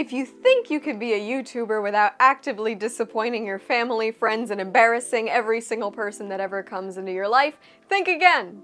If you think you can be a YouTuber without actively disappointing your family, friends, and embarrassing every single person that ever comes into your life, think again.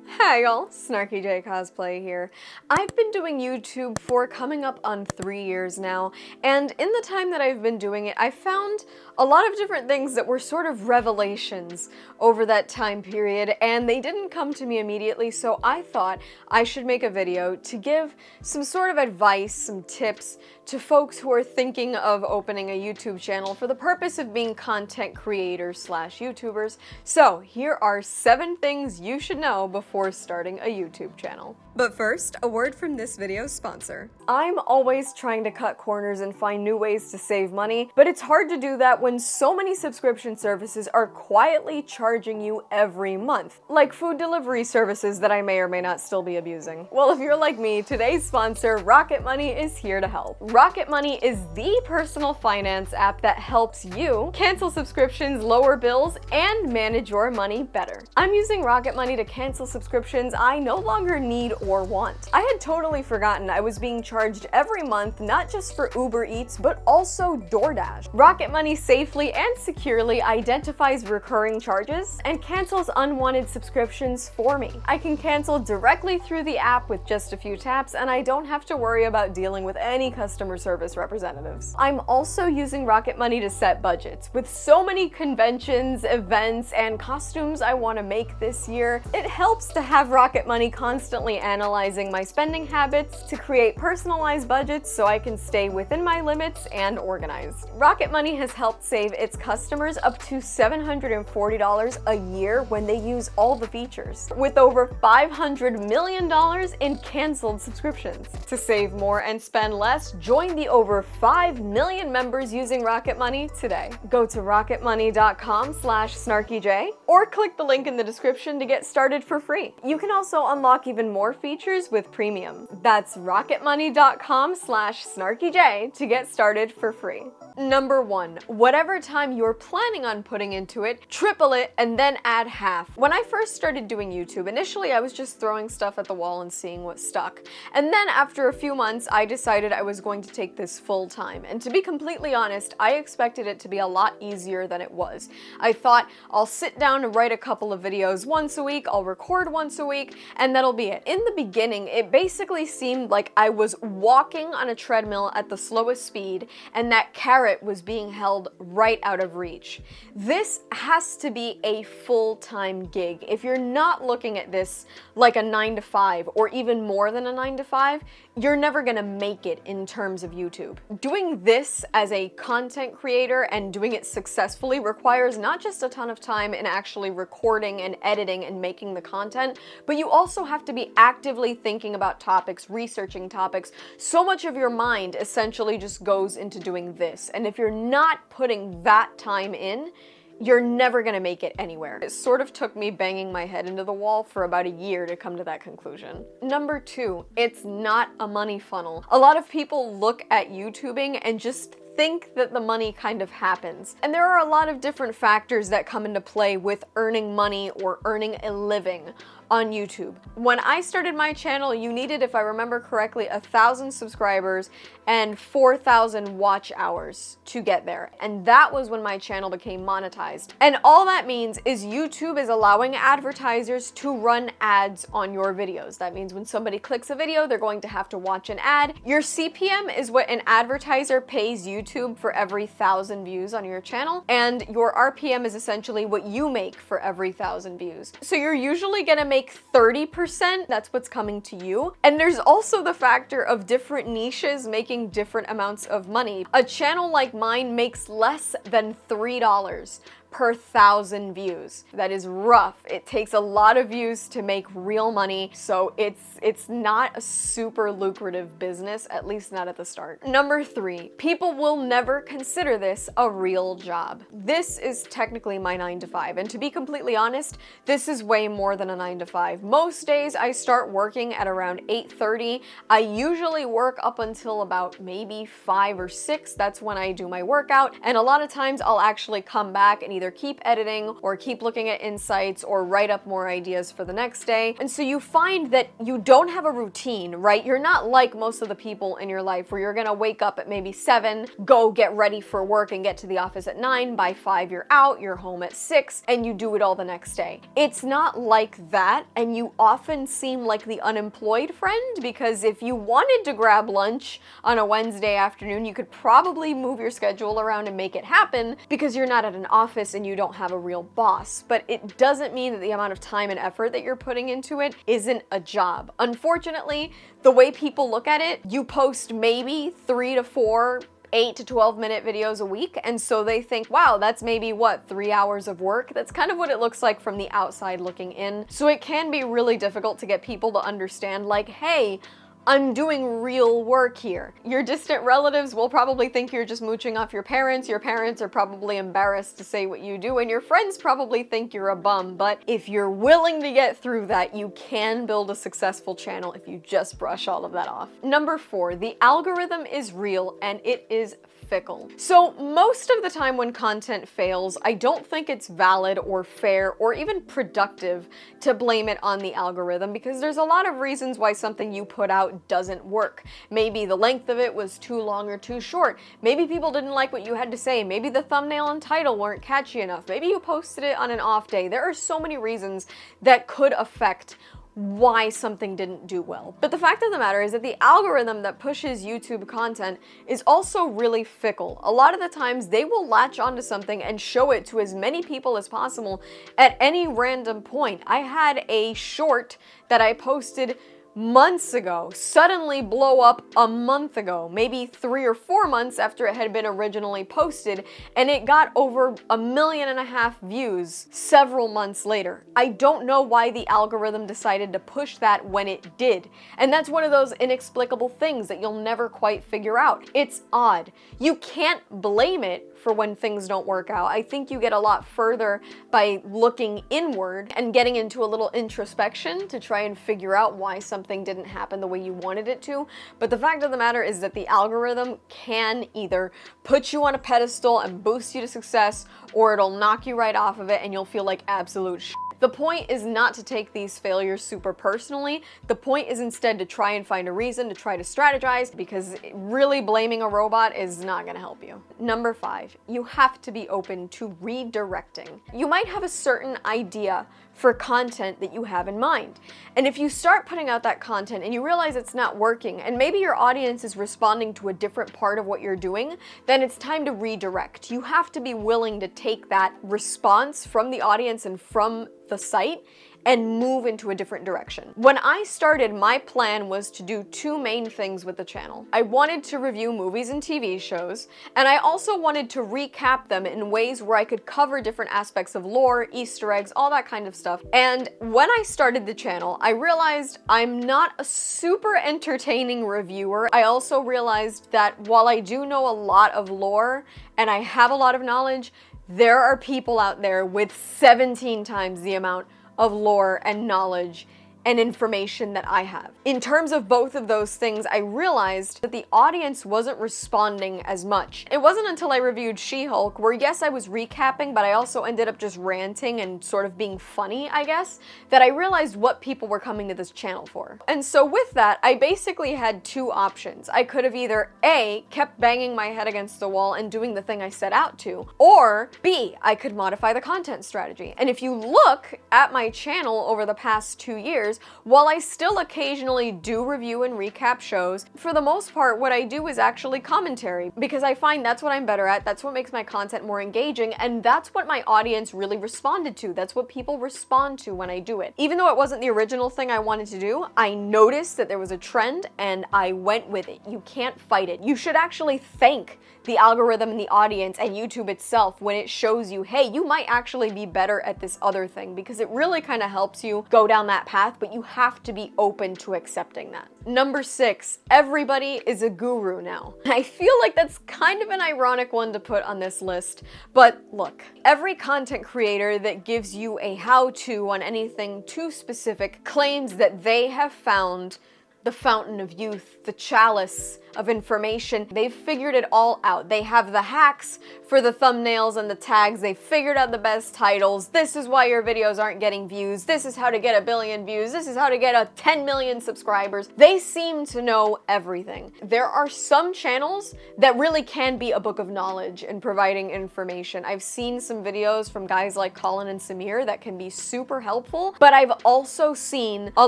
Hi y'all, SnarkyJay Cosplay here. I've been doing YouTube for coming up on 3 years now, and in the time that I've been doing it, I found a lot of different things that were sort of revelations over that time period, and they didn't come to me immediately, so I thought I should make a video to give some sort of advice, some tips to folks who are thinking of opening a YouTube channel for the purpose of being content creators slash YouTubers. So here are 7 things you should know before starting a YouTube channel. But first, a word from this video's sponsor. I'm always trying to cut corners and find new ways to save money, but it's hard to do that when so many subscription services are quietly charging you every month, like food delivery services that I may or may not still be abusing. Well, if you're like me, today's sponsor, Rocket Money, is here to help. Rocket Money is the personal finance app that helps you cancel subscriptions, lower bills, and manage your money better. I'm using Rocket Money to cancel subscriptions I no longer need or want. I had totally forgotten I was being charged every month, not just for Uber Eats, but also DoorDash. Rocket Money safely and securely identifies recurring charges and cancels unwanted subscriptions for me. I can cancel directly through the app with just a few taps, and I don't have to worry about dealing with any customer service representatives. I'm also using Rocket Money to set budgets. With so many conventions, events, and costumes I want to make this year, it helps to have Rocket Money constantly analyzing my spending habits to create personalized budgets so I can stay within my limits and organized. Rocket Money has helped save its customers up to $740 a year when they use all the features, with over $500 million in canceled subscriptions. To save more and spend less, join the over 5 million members using Rocket Money today. Go to rocketmoney.com/snarkyjay or click the link in the description to get started for free. You can also unlock even more features with premium. That's rocketmoney.com/snarkyjay to get started for free. Number 1, whatever time you're planning on putting into it, triple it and then add half. When I first started doing YouTube, initially I was just throwing stuff at the wall and seeing what stuck. And then after a few months, I decided I was going to take this full time. And to be completely honest, I expected it to be a lot easier than it was. I thought I'll sit down and write a couple of videos once a week, I'll record once a week, and that'll be it. In the beginning, it basically seemed like I was walking on a treadmill at the slowest speed, and that carrot was being held right out of reach. This has to be a full-time gig. If you're not looking at this like a 9 to 5 or even more than a 9 to 5, you're never gonna make it in terms of YouTube. Doing this as a content creator and doing it successfully requires not just a ton of time in actually recording and editing and making the content, but you also have to be actively thinking about topics, researching topics. So much of your mind essentially just goes into doing this. And if you're not putting that time in, you're never gonna make it anywhere. It sort of took me banging my head into the wall for about a year to come to that conclusion. Number 2, it's not a money funnel. A lot of people look at YouTubing and just think that the money kind of happens. And there are a lot of different factors that come into play with earning money or earning a living on YouTube. When I started my channel, you needed, if I remember correctly, 1,000 subscribers and 4,000 watch hours to get there. And that was when my channel became monetized. And all that means is YouTube is allowing advertisers to run ads on your videos. That means when somebody clicks a video, they're going to have to watch an ad. Your CPM is what an advertiser pays YouTube for every 1,000 views on your channel, and your RPM is essentially what you make for every 1,000 views. So you're usually gonna make 30%, that's what's coming to you. And there's also the factor of different niches making different amounts of money. A channel like mine makes less than $3 per 1,000 views. That is rough. It takes a lot of views to make real money, so it's not a super lucrative business, at least not at the start. Number 3, people will never consider this a real job. This is technically my 9 to 5, and to be completely honest, this is way more than a 9 to 5. Most days I start working at around 8:30. I usually work up until about maybe 5 or 6. That's when I do my workout, and a lot of times I'll actually come back and either either keep editing or keep looking at insights or write up more ideas for the next day. And so you find that you don't have a routine, right? You're not like most of the people in your life where you're gonna wake up at maybe 7, go get ready for work and get to the office at 9, by 5 you're out, you're home at 6, and you do it all the next day. It's not like that, and you often seem like the unemployed friend, because if you wanted to grab lunch on a Wednesday afternoon, you could probably move your schedule around and make it happen because you're not at an office and you don't have a real boss. But it doesn't mean that the amount of time and effort that you're putting into it isn't a job. Unfortunately, the way people look at it, you post maybe 3 to 4 8 to 12 minute videos a week, and so they think, wow, that's maybe what, 3 hours of work? That's kind of what it looks like from the outside looking in. So it can be really difficult to get people to understand, like, hey, I'm doing real work here. Your distant relatives will probably think you're just mooching off your parents are probably embarrassed to say what you do, and your friends probably think you're a bum, but if you're willing to get through that, you can build a successful channel if you just brush all of that off. Number 4, the algorithm is real and it is fickle. So most of the time when content fails, I don't think it's valid or fair or even productive to blame it on the algorithm, because there's a lot of reasons why something you put out doesn't work. Maybe the length of it was too long or too short. Maybe people didn't like what you had to say. Maybe the thumbnail and title weren't catchy enough. Maybe you posted it on an off day. There are so many reasons that could affect why something didn't do well. But the fact of the matter is that the algorithm that pushes YouTube content is also really fickle. A lot of the times they will latch onto something and show it to as many people as possible at any random point. I had a short that I posted months ago suddenly blow up a month ago, maybe 3 or 4 months after it had been originally posted, and it got over 1.5 million views several months later. I don't know why the algorithm decided to push that when it did, and that's one of those inexplicable things that you'll never quite figure out. It's odd. You can't blame it for when things don't work out. I think you get a lot further by looking inward and getting into a little introspection to try and figure out why something didn't happen the way you wanted it to. But the fact of the matter is that the algorithm can either put you on a pedestal and boost you to success, or it'll knock you right off of it and you'll feel like absolute shit. The point is not to take these failures super personally. The point is instead to try and find a reason, to try to strategize, because really blaming a robot is not gonna help you. Number 5, you have to be open to redirecting. You might have a certain idea for content that you have in mind. And if you start putting out that content and you realize it's not working, and maybe your audience is responding to a different part of what you're doing, then it's time to redirect. You have to be willing to take that response from the audience and from the site and move into a different direction. When I started, my plan was to do 2 main things with the channel. I wanted to review movies and TV shows, and I also wanted to recap them in ways where I could cover different aspects of lore, Easter eggs, all that kind of stuff. And when I started the channel, I realized I'm not a super entertaining reviewer. I also realized that while I do know a lot of lore and I have a lot of knowledge, there are people out there with 17 times the amount of lore and knowledge and information that I have. In terms of both of those things, I realized that the audience wasn't responding as much. It wasn't until I reviewed She-Hulk, where yes, I was recapping, but I also ended up just ranting and sort of being funny, I guess, that I realized what people were coming to this channel for. And so with that, I basically had 2 options. I could have either A, kept banging my head against the wall and doing the thing I set out to, or B, I could modify the content strategy. And if you look at my channel over the past 2 years, while I still occasionally do review and recap shows, for the most part what I do is actually commentary, because I find that's what I'm better at, that's what makes my content more engaging, and that's what my audience really responded to. That's what people respond to when I do it. Even though it wasn't the original thing I wanted to do, I noticed that there was a trend and I went with it. You can't fight it. You should actually thank the algorithm and the audience and YouTube itself when it shows you, hey, you might actually be better at this other thing, because it really kind of helps you go down that path, but you have to be open to accepting that. Number 6, everybody is a guru now. I feel like that's kind of an ironic one to put on this list, but look, every content creator that gives you a how-to on anything too specific claims that they have found the fountain of youth, the chalice of information. They've figured it all out. They have the hacks for the thumbnails and the tags. They figured out the best titles. This is why your videos aren't getting views. This is how to get 1 billion views. This is how to get 10 million subscribers. They seem to know everything. There are some channels that really can be a book of knowledge in providing information. I've seen some videos from guys like Colin and Samir that can be super helpful, but I've also seen a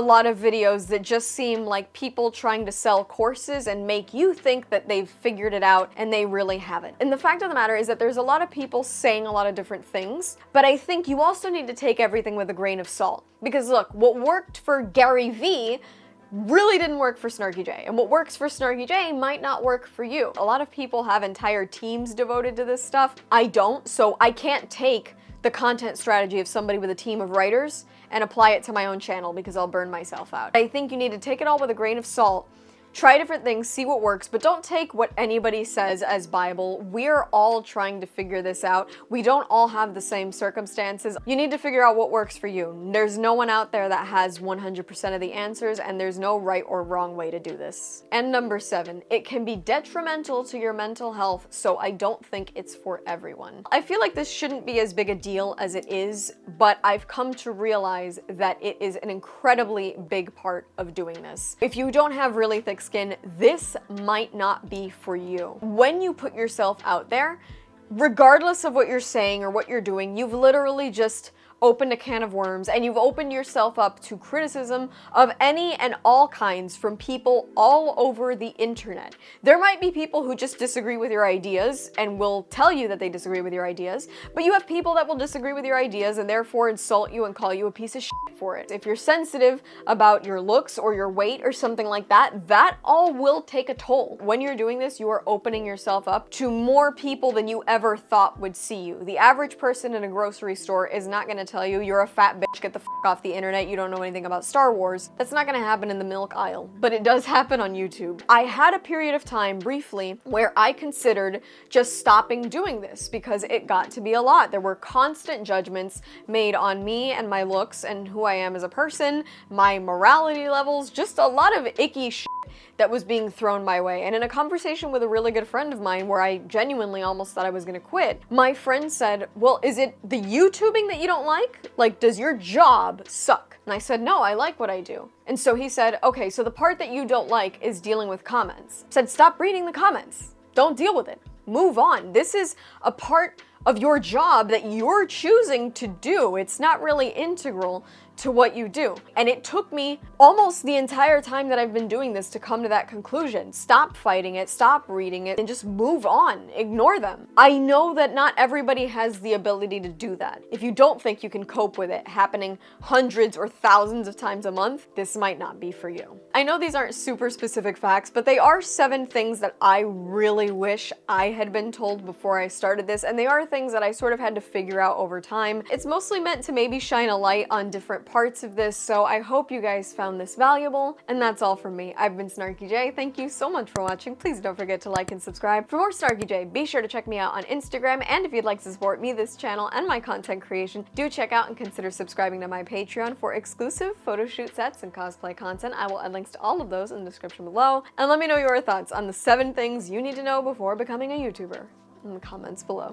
lot of videos that just seem like people trying to sell courses and make you think that they've figured it out and they really haven't. And the fact of the matter is that there's a lot of people saying a lot of different things, but I think you also need to take everything with a grain of salt. Because look, what worked for Gary Vee really didn't work for SnarkyJay, and what works for SnarkyJay might not work for you. A lot of people have entire teams devoted to this stuff. I don't, so I can't take the content strategy of somebody with a team of writers and apply it to my own channel because I'll burn myself out. I think you need to take it all with a grain of salt. Try different things, see what works, but don't take what anybody says as Bible. We're all trying to figure this out. We don't all have the same circumstances. You need to figure out what works for you. There's no one out there that has 100% of the answers, and there's no right or wrong way to do this. And number 7, it can be detrimental to your mental health, so I don't think it's for everyone. I feel like this shouldn't be as big a deal as it is, but I've come to realize that it is an incredibly big part of doing this. If you don't have really thick skin, this might not be for you. When you put yourself out there, regardless of what you're saying or what you're doing, you've literally just opened a can of worms, and you've opened yourself up to criticism of any and all kinds from people all over the internet. There might be people who just disagree with your ideas and will tell you that they disagree with your ideas, but you have people that will disagree with your ideas and therefore insult you and call you a piece of shit for it. If you're sensitive about your looks or your weight or something like that, that all will take a toll. When you're doing this, you are opening yourself up to more people than you ever thought would see you. The average person in a grocery store is not going to tell you you're a fat bitch, get the f off the internet, you don't know anything about Star Wars. That's not gonna happen in the milk aisle, but it does happen on YouTube. I had a period of time briefly where I considered just stopping doing this because it got to be a lot. There were constant judgments made on me and my looks and who I am as a person, my morality levels, just a lot of icky shit that was being thrown my way. And in a conversation with a really good friend of mine where I genuinely almost thought I was gonna quit, my friend said, well, is it the YouTubing that you don't like? Like, does your job suck? And I said, no, I like what I do. And so he said, okay, so the part that you don't like is dealing with comments. I said, stop reading the comments. Don't deal with it. Move on. This is a part of your job that you're choosing to do. It's not really integral to what you do. And it took me almost the entire time that I've been doing this to come to that conclusion. Stop fighting it, stop reading it, and just move on. Ignore them. I know that not everybody has the ability to do that. If you don't think you can cope with it happening hundreds or thousands of times a month, this might not be for you. I know these aren't super specific facts, but they are 7 things that I really wish I had been told before I started this, and they are things that I sort of had to figure out over time. It's mostly meant to maybe shine a light on different parts of this, so I hope you guys found this valuable, and that's all from me. I've been SnarkyJay. Thank you so much for watching. Please don't forget to like and subscribe. For more SnarkyJay, be sure to check me out on Instagram, and if you'd like to support me, this channel, and my content creation, do check out and consider subscribing to my Patreon for exclusive photo shoot sets and cosplay content. I will add links to all of those in the description below, and let me know your thoughts on the 7 things you need to know before becoming a YouTuber in the comments below.